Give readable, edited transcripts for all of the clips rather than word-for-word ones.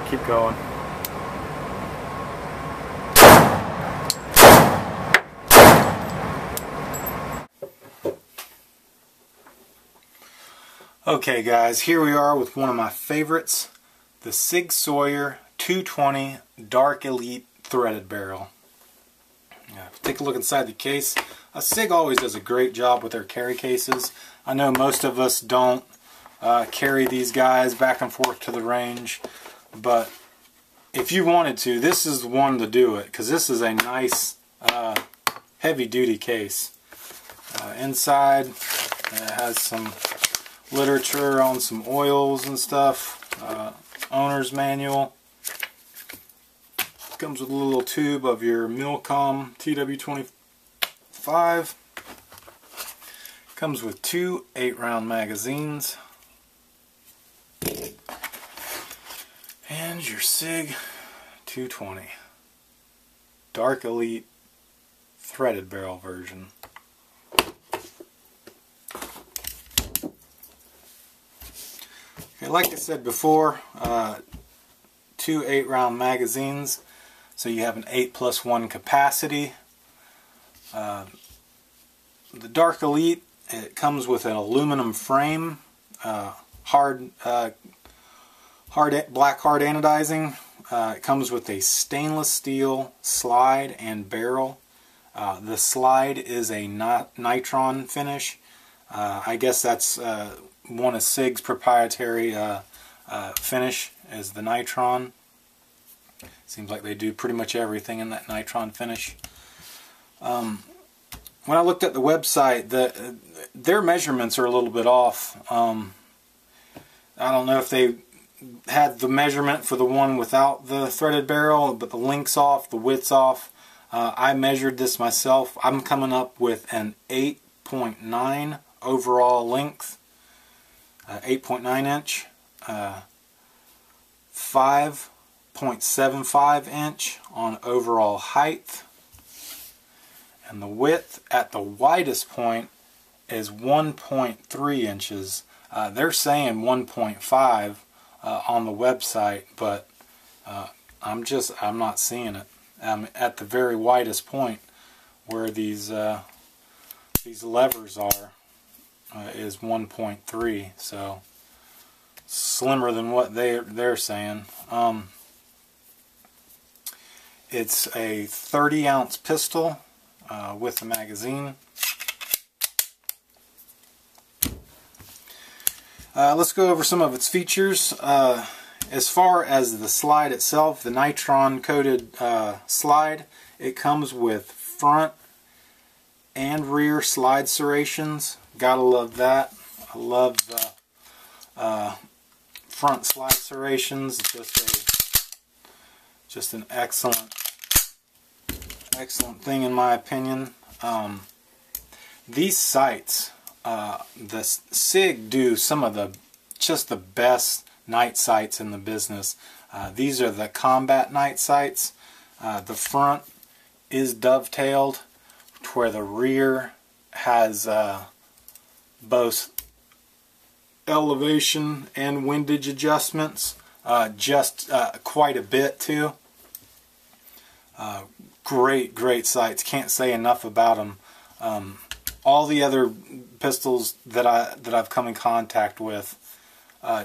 keep going. Okay guys, here we are with one of my favorites, the SIG SAUER 220 Dark Elite Threaded Barrel. Take a look inside the case. SIG always does a great job with their carry cases. I know most of us don't carry these guys back and forth to the range, but if you wanted to, this is the one to do it, because this is a nice heavy duty case. Inside it has some literature on some oils and stuff, owner's manual. Comes with a little tube of your Milcom TW25. Comes with 2 8-round magazines. And your SIG 220 Dark Elite Threaded Barrel version. Okay, like I said before, 2 8-round magazines, so you have an 8+1 capacity. The Dark Elite, it comes with an aluminum frame, hard black hard anodizing. It comes with a stainless steel slide and barrel. The slide is a nitron finish. I guess that's one of SIG's proprietary finish is the nitron. Seems like they do pretty much everything in that nitron finish. When I looked at the website, their measurements are a little bit off. I don't know if they had the measurement for the one without the threaded barrel, but the length's off, the width's off. I measured this myself. I'm coming up with an 8.9 overall length. 8.9 inch, 5.75 inch on overall height, and the width at the widest point is 1.3 inches. They're saying 1.5 on the website, but I'm not seeing it. At the very widest point where these levers are. Is 1.3, so slimmer than what they're saying. It's a 30-ounce pistol with a magazine. Let's go over some of its features. As far as the slide itself, the nitron coated slide, it comes with front and rear slide serrations. Gotta love that. I love the front slide serrations. It's just an excellent thing in my opinion. These sights, the SIG do some of the best night sights in the business. These are the combat night sights. The front is dovetailed to where the rear has both elevation and windage adjustments, quite a bit too. Great sights. Can't say enough about them. All the other pistols that I've come in contact with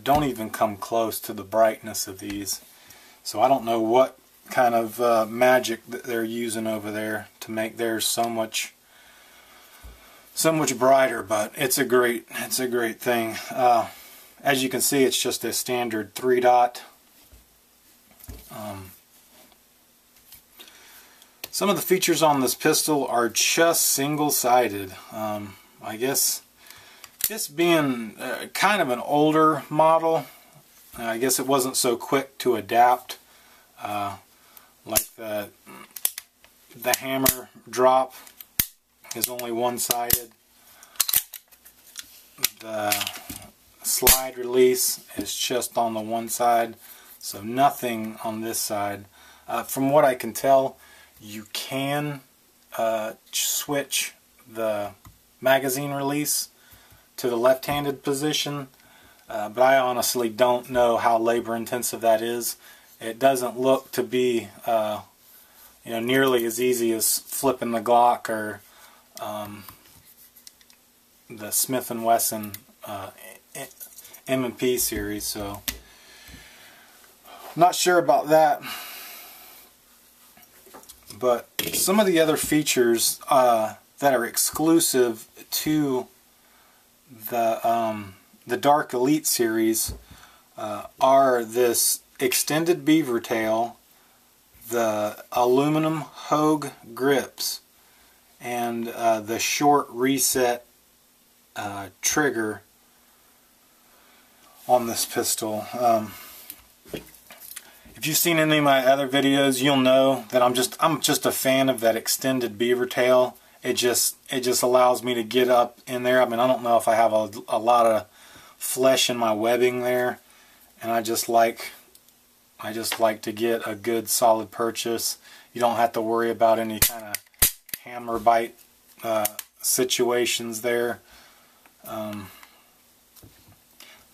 don't even come close to the brightness of these. So I don't know what kind of magic that they're using over there to make theirs so much brighter, but it's a great thing. As you can see, it's just a standard 3-dot. Some of the features on this pistol are just single-sided. I guess this being kind of an older model, I guess it wasn't so quick to adapt. Like the hammer drop is only one-sided. The slide release is just on the one side, so nothing on this side. From what I can tell, you can switch the magazine release to the left-handed position, but I honestly don't know how labor-intensive that is. it doesn't look to be nearly as easy as flipping the Glock or the Smith & Wesson M&P series. So not sure about that. But some of the other features that are exclusive to the Dark Elite series are this extended beaver tail, the aluminum Hogue grips, and the short reset trigger on this pistol. If you've seen any of my other videos, you'll know that I'm just a fan of that extended beaver tail. It just allows me to get up in there. I mean, I don't know if I have a lot of flesh in my webbing there, and I just like to get a good solid purchase. You don't have to worry about any kind of hammer bite situations there.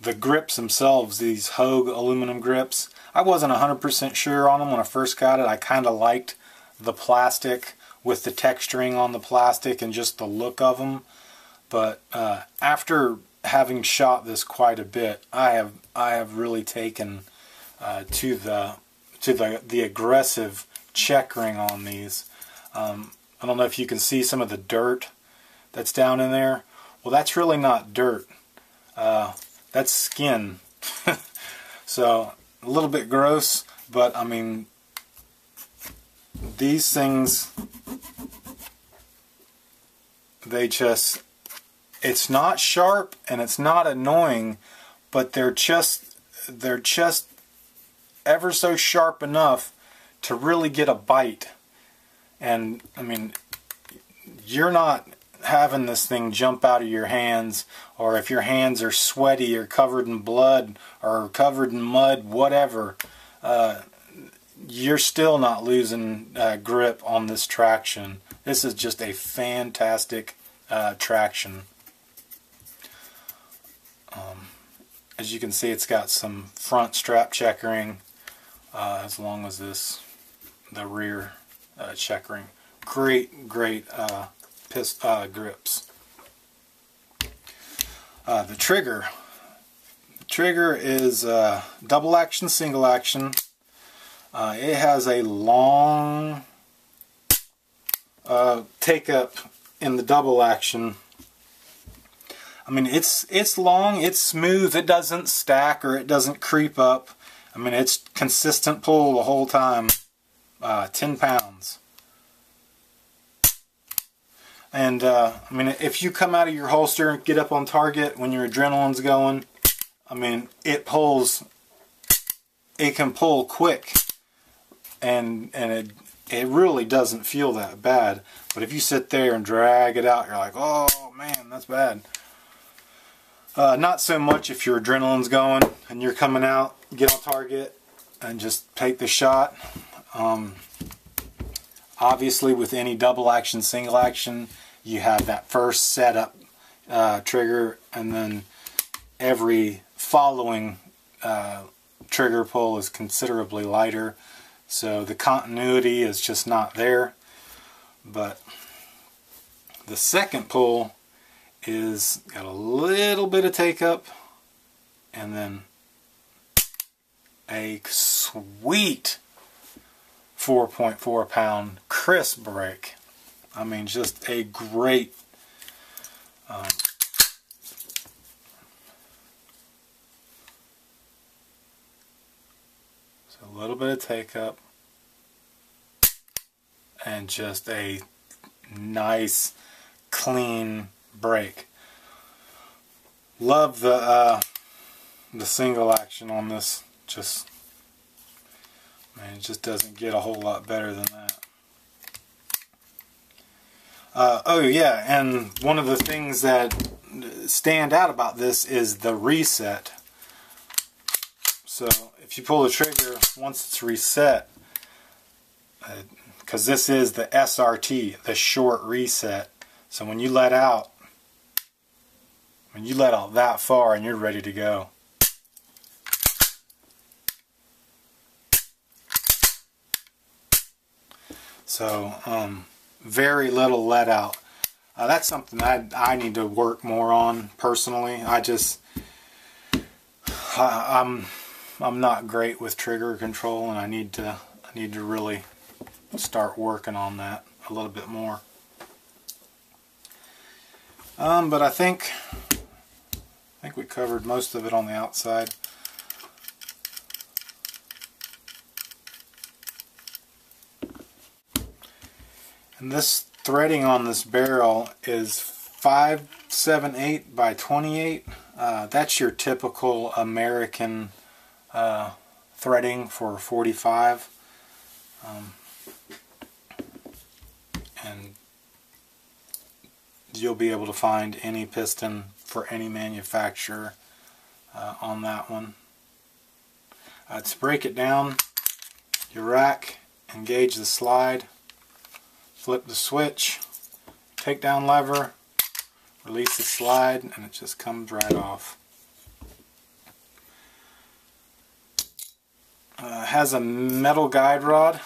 The grips themselves, these Hogue aluminum grips, I wasn't 100% sure on them when I first got it. I kind of liked the plastic with the texturing on the plastic and just the look of them. But after having shot this quite a bit, I have really taken to the aggressive checkering on these. I don't know if you can see some of the dirt that's down in there. Well, that's really not dirt. That's skin. So a little bit gross, but I mean, these things, it's not sharp and it's not annoying, but they're just ever so sharp enough to really get a bite. And I mean, you're not having this thing jump out of your hands, or if your hands are sweaty or covered in blood or covered in mud, whatever, you're still not losing grip on this traction. This is just a fantastic traction. As you can see, it's got some front strap checkering as long as the rear checkering. Great grips. The trigger is double action, single action. It has a long take up in the double action. I mean, it's long, it's smooth, it doesn't stack or it doesn't creep up. I mean, it's consistent pull the whole time. 10 pounds. And I mean, if you come out of your holster and get up on target when your adrenaline's going, I mean, it can pull quick, and it really doesn't feel that bad. But if you sit there and drag it out, you're like, oh man, that's bad. Not so much if your adrenaline's going and you're coming out, get on target and just take the shot. Obviously, with any double action, single action, you have that first setup trigger, and then every following trigger pull is considerably lighter, so the continuity is just not there. But the second pull is got a little bit of take up, and then a sweet 4.4 pound crisp break. I mean, just a great so a little bit of take up and just a nice clean break. Love the single action on this. Just, man, it just doesn't get a whole lot better than that. Oh yeah, and one of the things that stand out about this is the reset. So if you pull the trigger, once it's reset, because this is the SRT, the short reset, so when you let out that far and you're ready to go. So very little let out. That's something I need to work more on personally. I'm not great with trigger control, and I need to really start working on that a little bit more. But I think we covered most of it on the outside. And this threading on this barrel is 5/7/8 by 28. That's your typical American threading for 45. And you'll be able to find any piston for any manufacturer on that one. To break it down, you rack, engage the slide, flip the switch, take down lever, release the slide, and it just comes right off. It has a metal guide rod.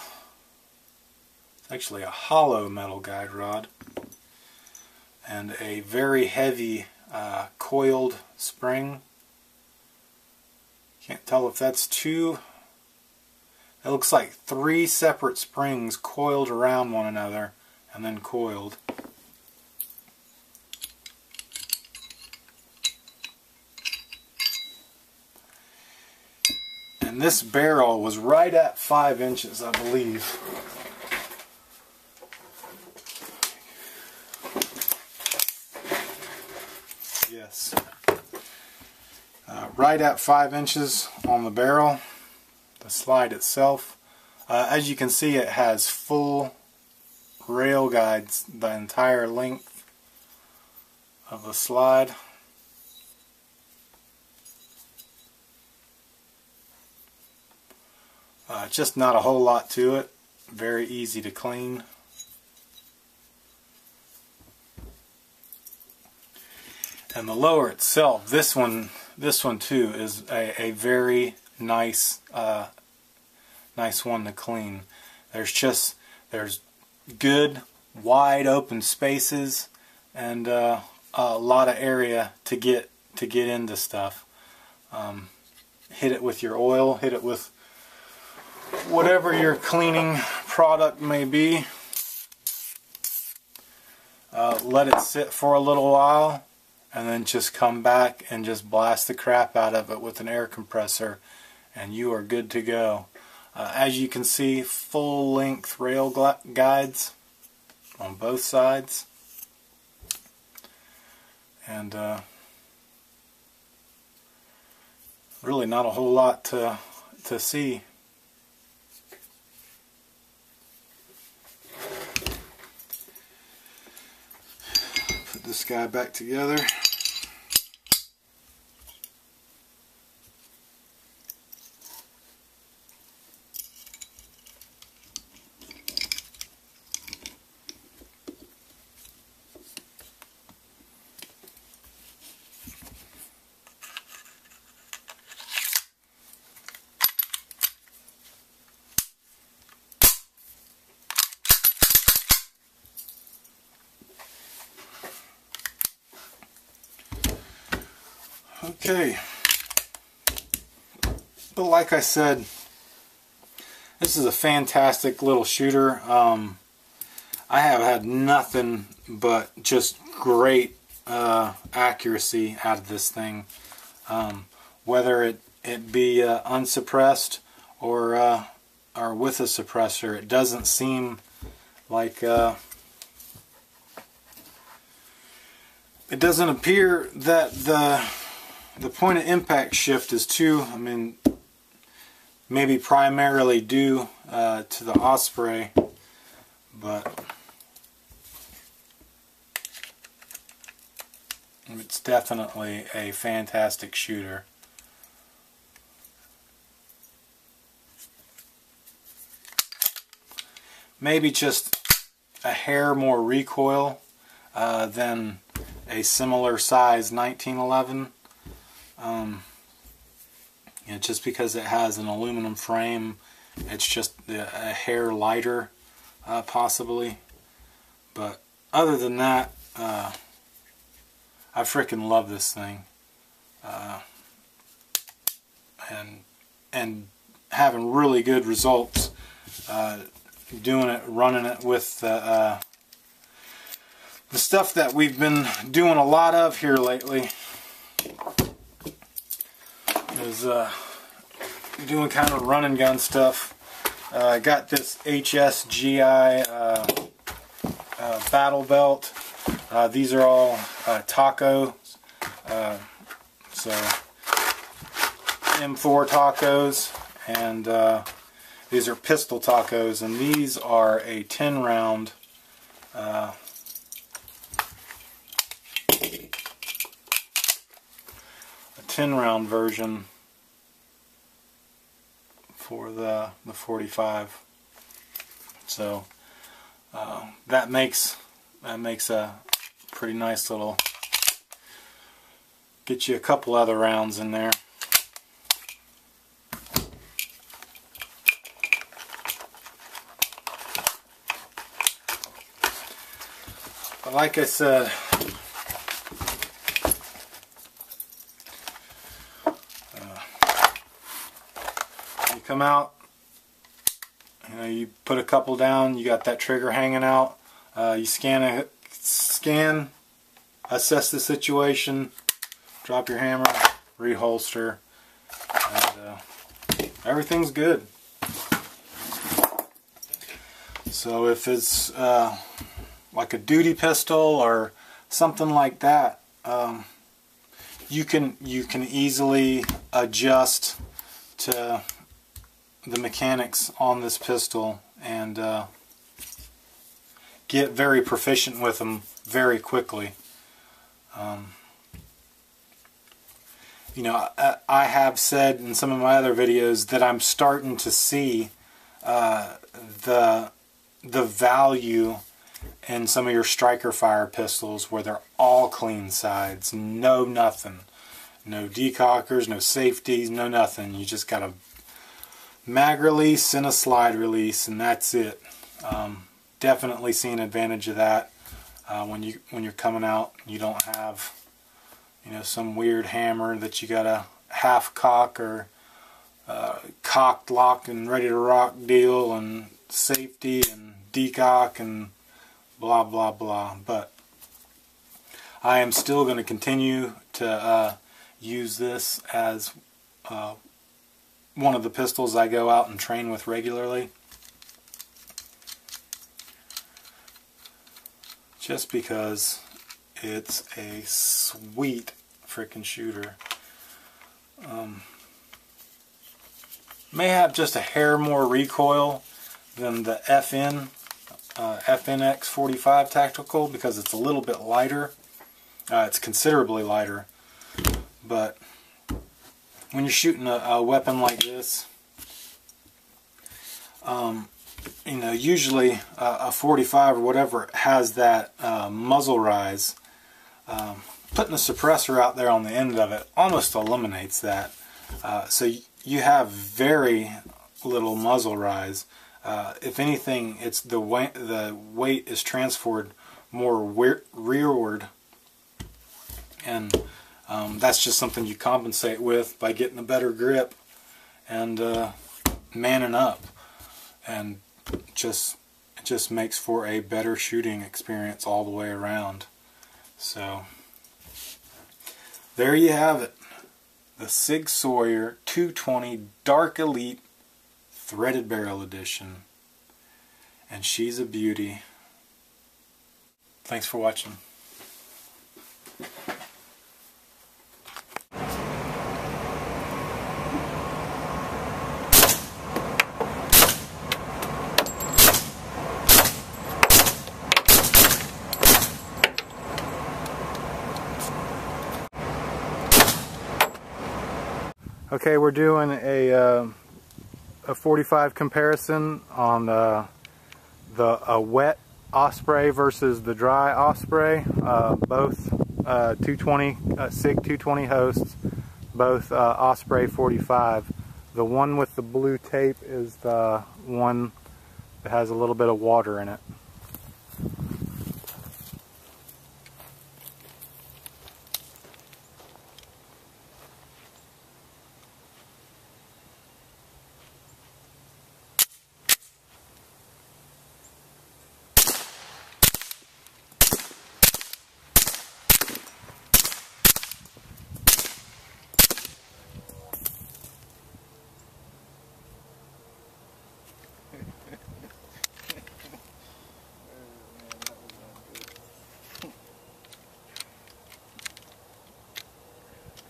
It's actually a hollow metal guide rod, and a very heavy coiled spring. Can't tell if that's two. It looks like 3 separate springs coiled around one another and then coiled. And this barrel was right at 5 inches, I believe. Yes. Right at 5 inches on the barrel. The slide itself. As you can see, it has full rail guides the entire length of the slide. Just not a whole lot to it. Very easy to clean. And the lower itself, this one too is a very nice nice one to clean. There's good wide open spaces and a lot of area to get into stuff. Hit it with your oil, hit it with whatever your cleaning product may be. Let it sit for a little while, and then just come back and just blast the crap out of it with an air compressor, and you are good to go. As you can see, full length rail guides on both sides, and really not a whole lot to see. Put this guy back together. Okay, but like I said, this is a fantastic little shooter. I have had nothing but just great accuracy out of this thing, whether it be unsuppressed or with a suppressor. It doesn't seem like it doesn't appear that the point of impact shift is too, maybe primarily due to the Osprey, but it's definitely a fantastic shooter. Maybe just a hair more recoil than a similar size 1911. Just because it has an aluminum frame, it's just a hair lighter possibly. But other than that, I freaking love this thing. And having really good results doing it, running it with the stuff that we've been doing a lot of here lately is doing kind of run and gun stuff. I got this HSGI battle belt. These are all tacos, so M4 tacos, and these are pistol tacos, and these are a 10 round a 10 round version for the 45. So that makes a pretty nice little, get you a couple other rounds in there. But like I said, you come out, you put a couple down, you got that trigger hanging out, you scan, assess the situation, drop your hammer, reholster, and everything's good. So if it's like a duty pistol or something like that, you can easily adjust to the mechanics on this pistol and get very proficient with them very quickly. You know, I have said in some of my other videos that I'm starting to see the value in some of your striker fire pistols where they're all clean sides, no nothing, no decockers, no safeties, no nothing. You just got a mag release and a slide release, and that's it. Definitely see an advantage of that when you're coming out. You don't have, you know, some weird hammer that you gotta half cock or cocked, lock, and ready to rock deal, and safety and decock and blah blah blah. But I am still going to continue to use this as one of the pistols I go out and train with regularly, just because it's a sweet frickin' shooter. May have just a hair more recoil than the FNX 45 tactical, because it's a little bit lighter. It's considerably lighter, but when you're shooting a weapon like this, you know, usually a 45 or whatever has that muzzle rise. Putting a suppressor out there on the end of it almost eliminates that. So you have very little muzzle rise. If anything, it's the weight is transferred more rearward, and that's just something you compensate with by getting a better grip and manning up, and it just makes for a better shooting experience all the way around. So there you have it, the SIG SAUER 220 Dark Elite Threaded Barrel Edition, and she's a beauty. Thanks for watching. Okay, we're doing a 45 comparison on the wet Osprey versus the dry Osprey. Both 220 SIG 220 hosts, both Osprey 45. The one with the blue tape is the one It has a little bit of water in it.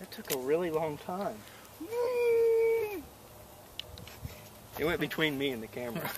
It took a really long time. It went between me and the camera.